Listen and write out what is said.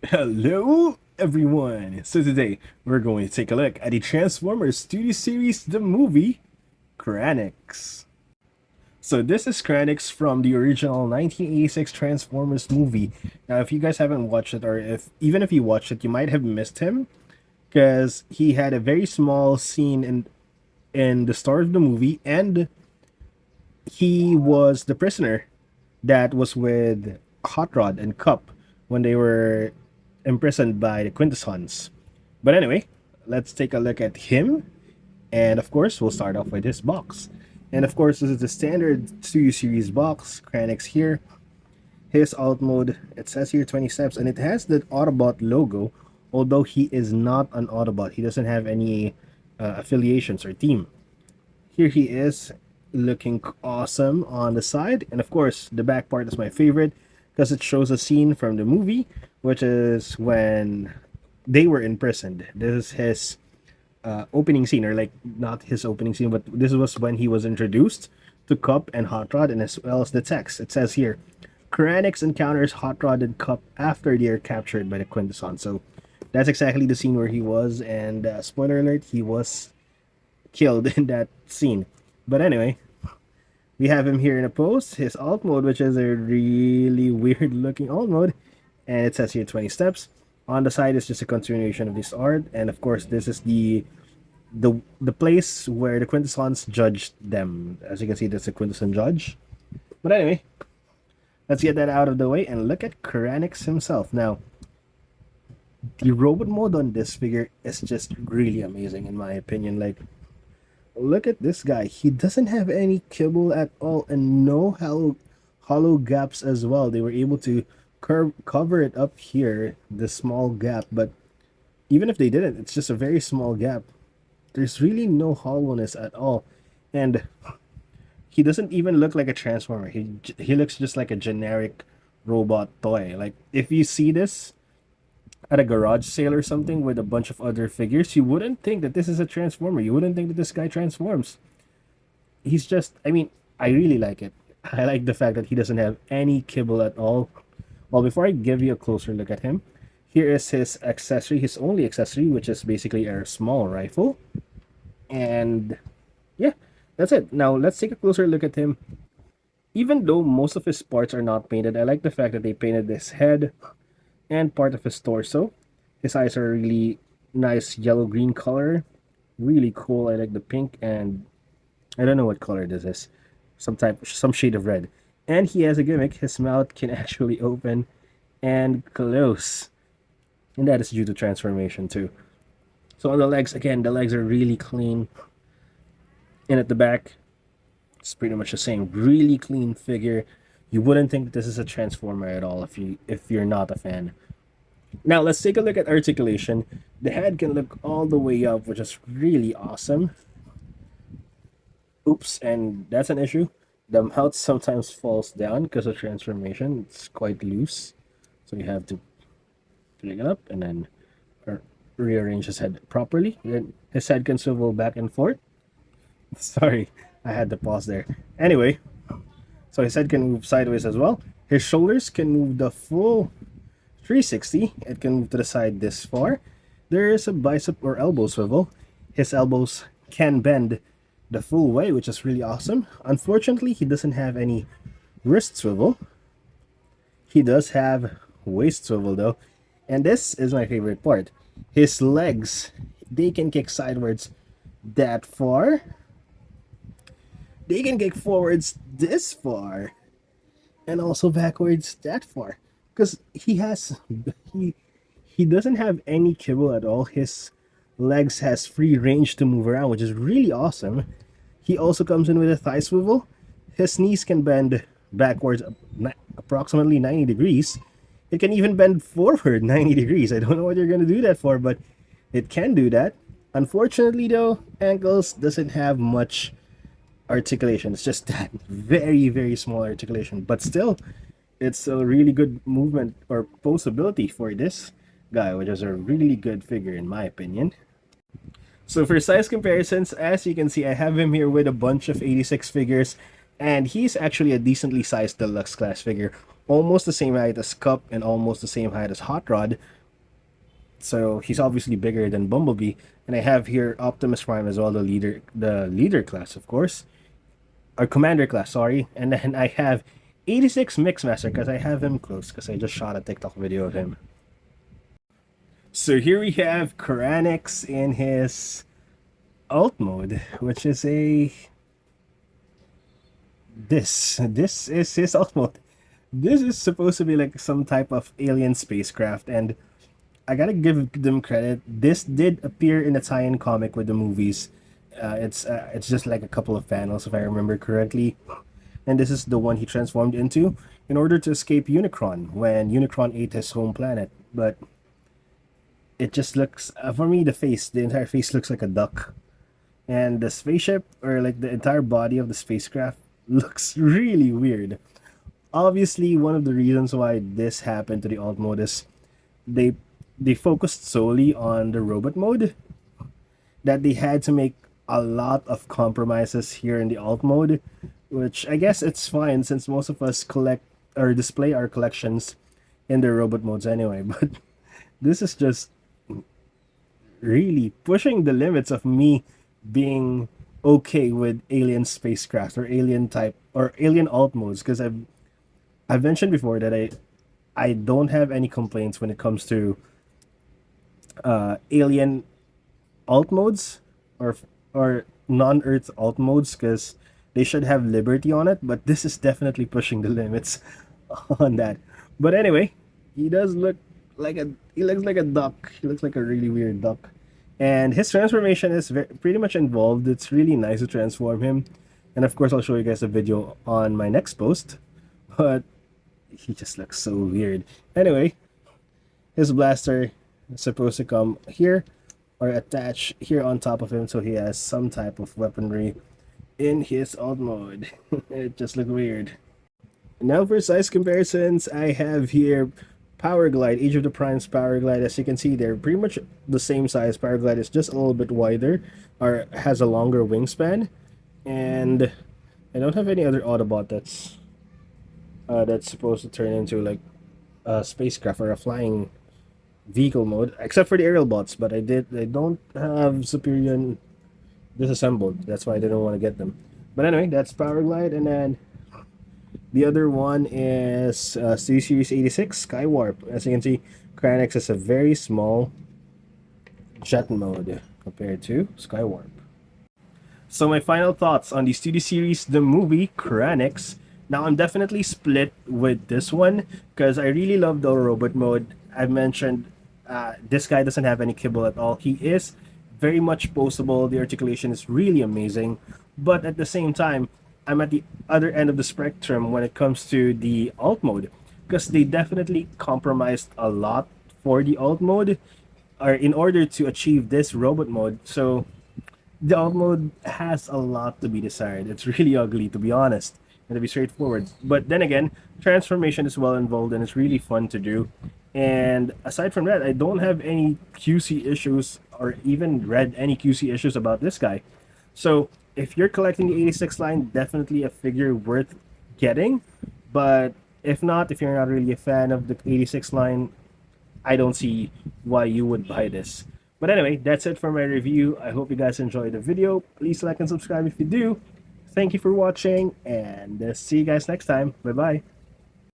Hello everyone! So today we're going to take a look at the Transformers Studio Series, the movie Kranix. So this is Kranix from the original 1986 Transformers movie. Now if you guys haven't watched it, or if you watched it, you might have missed him because he had a very small scene in the start of the movie, and he was the prisoner that was with Hot Rod and Cup when they were imprisoned by the Quintessons. But anyway, let's take a look at him. And of course, we'll start off with his box. And of course, this is the standard Studio Series box. Kranix here. His alt mode, it says here 20 steps, and it has the Autobot logo, although he is not an Autobot. He doesn't have any affiliations or team. Here he is, looking awesome on the side. And of course, the back part is my favorite because it shows a scene from the movie, which is when they were imprisoned. This is his opening scene, or like not his opening scene, but this was when he was introduced to Cup and Hot Rod, and as well as the text. It says here, Kranix encounters Hot Rod and Cup after they are captured by the Quintesson. So that's exactly the scene where he was, and spoiler alert, he was killed in that scene. But anyway, we have him here in a pose, his alt mode, which is a really weird looking alt mode, and it says here 20 steps. On the side is just a continuation of this art, and of course this is the place where the Quintessons judged them. As you can see, that's the Quintesson judge. But anyway, let's get that out of the way and look at Kranix himself. Now, the robot mode on this figure is just really amazing in my opinion. Like, look at this guy. He doesn't have any kibble at all, and no hollow gaps as well. They were able to cover it up here, the small gap, but even if they didn't, it's just a very small gap. There's really no hollowness at all, and he doesn't even look like a transformer. He looks just like a generic robot toy. Like, if you see this at a garage sale or something with a bunch of other figures, you wouldn't think that this is a transformer. You wouldn't think that this guy transforms. He's just, I mean, I really like it. I like the fact that he doesn't have any kibble at all. Well, before I give you a closer look at him, here is his accessory, his only accessory, which is basically a small rifle. And yeah, that's it. Now let's take a closer look at him. Even though most of his parts are not painted, I like the fact that they painted his head and part of his torso. His eyes are really nice yellow-green color. Really cool. I like the pink, and I don't know what color this is. Some shade of red. And he has a gimmick. His mouth can actually open and close. And that is due to transformation too. So on the legs, again, the legs are really clean. And at the back, it's pretty much the same. Really clean figure. You wouldn't think that this is a transformer at all if you're not a fan. Now let's take a look at articulation. The head can look all the way up, which is really awesome. Oops, and that's an issue. The mouth sometimes falls down because of transformation. It's quite loose, so you have to pick it up and then rearrange his head properly. Then his head can swivel back and forth. Sorry, I had to pause there. Anyway, so his head can move sideways as well. His shoulders can move the full 360. It can move to the side this far. There is a bicep or elbow swivel. His elbows can bend the full way, which is really awesome. Unfortunately, he doesn't have any wrist swivel. He does have waist swivel though, and this is my favorite part. His legs, they can kick sideways that far. They can kick forwards this far, and also backwards that far, because he doesn't have any kibble at all. His legs has free range to move around, which is really awesome. He also comes in with a thigh swivel. His knees can bend backwards approximately 90 degrees. It can even bend forward 90 degrees. I don't know what you're going to do that for, but it can do that. Unfortunately though, ankles doesn't have much articulation. It's just that very, very small articulation. But still, it's a really good movement or posability for this guy, which is a really good figure in my opinion. So for size comparisons, as you can see, I have him here with a bunch of 86 figures, and he's actually a decently sized deluxe class figure. almost the same height as Cup and almost the same height as Hot Rod. So he's obviously bigger than Bumblebee. And I have here Optimus Prime as well, the leader class, of course, or commander class, sorry. And then I have 86 Mixmaster because I have him close because I just shot a TikTok video of him. So here we have Kranix in his alt mode, which is a this is his alt mode. This is supposed to be like some type of alien spacecraft, and I gotta give them credit. This did appear in a tie-in comic with the movies. It's just like a couple of panels, if I remember correctly. And this is the one he transformed into in order to escape Unicron when Unicron ate his home planet. But it just looks, for me, the entire face looks like a duck. And the spaceship, or like the entire body of the spacecraft, looks really weird. Obviously, one of the reasons why this happened to the alt mode is they they focused solely on the robot mode, that they had to make a lot of compromises here in the alt mode, which I guess it's fine since most of us collect or display our collections in the robot modes anyway. But this is just really pushing the limits of me being okay with alien spacecraft or alien type or alien alt modes, because I've mentioned before that I don't have any complaints when it comes to alien alt modes or non-Earth alt modes, because they should have liberty on it. But this is definitely pushing the limits on that. But anyway, he does look like he looks like a duck. He looks like a really weird duck, and his transformation is pretty much involved. It's really nice to transform him, and of course I'll show you guys a video on my next post. But he just looks so weird. Anyway, his blaster is supposed to come here or attach here on top of him, so he has some type of weaponry in his alt mode. It just looks weird. Now for size comparisons, I have here Power Glide, Age of the Prime's Power Glide. As you can see, they're pretty much the same size. Power Glide is just a little bit wider, or has a longer wingspan. And I don't have any other Autobot that's supposed to turn into like a spacecraft or a flying vehicle mode, except for the aerial bots. But I don't have Superior disassembled. That's why I didn't want to get them. But anyway, that's Power Glide, and then the other one is Series 86 Skywarp. As you can see, Kranix is a very small jet mode compared to Skywarp. So my final thoughts on the Studio Series, the movie Kranix. Now I'm definitely split with this one because I really love the robot mode. I've mentioned this guy doesn't have any kibble at all. He is very much poseable. The articulation is really amazing, but at the same time, I'm at the other end of the spectrum when it comes to the alt mode, because they definitely compromised a lot for the alt mode, or in order to achieve this robot mode. So the alt mode has a lot to be desired. It's really ugly, to be honest, and to be straightforward. But then again, transformation is well involved and it's really fun to do. And aside from that, I don't have any QC issues or even read any QC issues about this guy. So if you're collecting the 86 line, definitely a figure worth getting. But if not, if you're not really a fan of the 86 line, I don't see why you would buy this. But anyway, that's it for my review. I hope you guys enjoyed the video. Please like and subscribe if you do. Thank you for watching, and see you guys next time. Bye-bye.